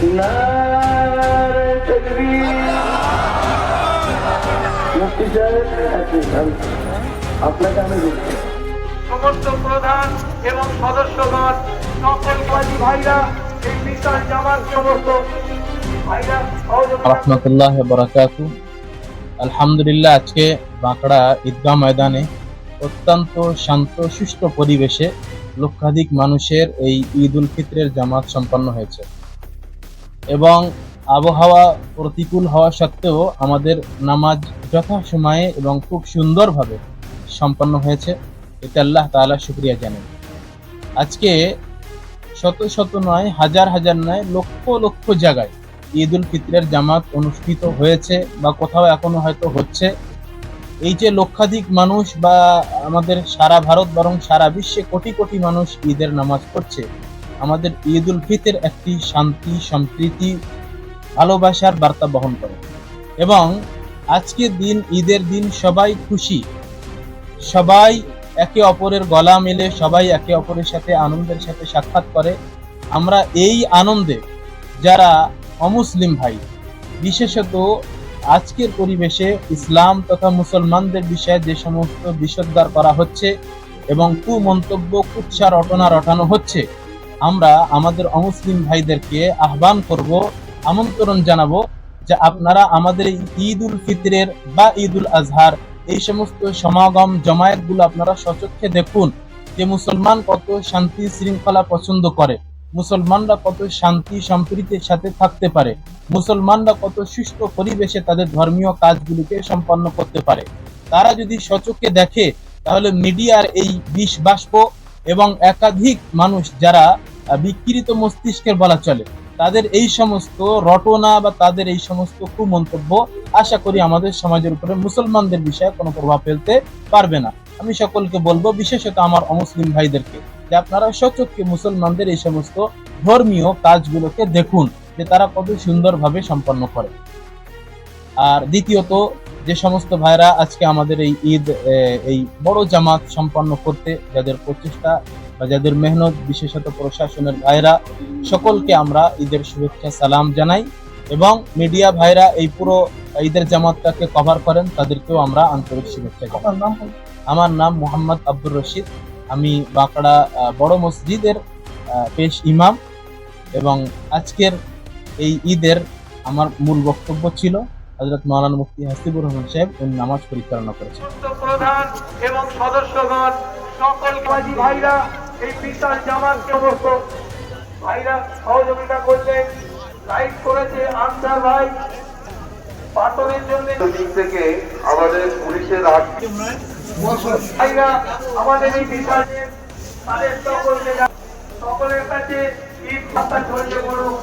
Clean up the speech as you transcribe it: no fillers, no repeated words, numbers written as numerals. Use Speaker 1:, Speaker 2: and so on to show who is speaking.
Speaker 1: নারে তাকবীর। মুফতি সাহেব, আপনাকে আমি বলছি, সমস্ত প্রধান এবং সদস্যগণ, সকল কাজী ভাইরা, এই বিশাল জামাত সমস্ত ভাইরা
Speaker 2: রহমতুল্লাহ বারাকাতু। আলহামদুলিল্লাহ, আজকে বাঁকড়া ঈদগাহ ময়দানে অত্যন্ত শান্ত সুষ্ঠু পরিবেশে লক্ষাধিক মানুষের এই ঈদ উল ফিতরের জামাত সম্পন্ন হয়েছে এবং আবহাওয়া প্রতিকূল হওয়া সত্ত্বেও আমাদের নামাজ যথাসময়ে এবং খুব সুন্দরভাবে সম্পন্ন হয়েছে। এতে আল্লাহ তাআলা শুকরিয়া জানাই। আজকে শত শত নয়, হাজার হাজার নয়, লক্ষ লক্ষ জায়গায় ঈদ উল ফিতরের জামাত অনুষ্ঠিত হয়েছে বা কোথাও এখনো হয়তো হচ্ছে। এই যে লক্ষাধিক মানুষ বা আমাদের সারা ভারত বরং সারা বিশ্বে কোটি কোটি মানুষ ঈদের নামাজ পড়ছে, আমাদের ঈদ উল ফিতর একটি শান্তি, সম্প্রীতি, ভালোবাসার বার্তা বহন করে এবং আজকের দিন, ঈদের দিন, সবাই খুশি, সবাই একে অপরের গলা মেলে, সবাই একে অপরের সাথে আনন্দের সাথে সাক্ষাৎ করে। আমরা এই আনন্দে যারা অমুসলিম ভাই, বিশেষত আজকের পরিবেশে ইসলাম তথা মুসলমানদের বিষয়ে যে সমস্ত বিষোদ্গার করা হচ্ছে এবং কুমন্তব্য, কুৎসা রটনা রটানো হচ্ছে, আমরা আমাদের অমুসলিম ভাইদেরকে আহ্বান করব, আমন্ত্রণ জানাবো যে আপনারা আমাদের এই ঈদ উল ফিতরের বা ঈদ উল আজহার এই সমস্ত সমাগম জমায়েতগুলো আপনারা সচক্ষে দেখুন যে মুসলমান কত শান্তি শৃঙ্খলা পছন্দ করে, মুসলমানরা কত শান্তি সম্প্রীতির সাথে থাকতে পারে, মুসলমানরা কত সুষ্ঠু পরিবেশে তাদের ধর্মীয় কাজগুলিকে সম্পন্ন করতে পারে। তারা যদি সচক্ষে দেখে তাহলে মিডিয়ার এই বিষ বাষ্প এবং একাধিক মানুষ যারা বিকৃত মস্তিষ্কের বলা চলে, তাদের এই সমস্ত রটনা বা তাদের এই সমস্ত কুমন্তব্য আশা করি আমাদের সমাজের উপরে মুসলমানদের বিষয়ে কোনো প্রভাব ফেলতে পারবে না। আমি সকলকে বলবো, বিশেষত আমার অমুসলিম ভাইদেরকে, যে আপনারা সচক্ষে মুসলমানদের এই সমস্ত ধর্মীয় কাজগুলোকে দেখুন যে তারা কত সুন্দরভাবে সম্পন্ন করে। আর দ্বিতীয়ত, যে সমস্ত ভাইরা আজকে আমাদের এই ঈদ, এই বড় জামাত সম্পন্ন করতে যাদের প্রচেষ্টা বা যাদের মেহনত, বিশেষত প্রশাসনের ভাইরা, সকলকে আমরা ঈদের শুভেচ্ছা সালাম জানাই এবং মিডিয়া ভাইরা এই পুরো ঈদের জামাতটাকে কভার করেন, তাদেরকেও আমরা আন্তরিক শুভেচ্ছা জানাই। আমার নাম মোহাম্মদ আব্দুর রশিদ, আমি বাঁকড়া বড় মসজিদের পেশ ইমাম এবং আজকের এই ঈদের আমার মূল বক্তব্য ছিল হযরত মাওলানা মুফতি হাসিবুর রহমান সাহেব নামাজ পরিচালনা করেছেন।
Speaker 1: প্রধান এবং সদস্যগণ, সকল কাজী ভাইরা, এই বিশাল জামাত সমস্ত ভাইরা সহযোগিতা করলেন। লাইট করেছে আনসার ভাই, পাথরের জন্য দিক থেকে আমাদের পুলিশের ভাইরা আমাদের এই বিশাল তাদের সকলের কাছে ঈদ পাতা ধৈর্য করুন।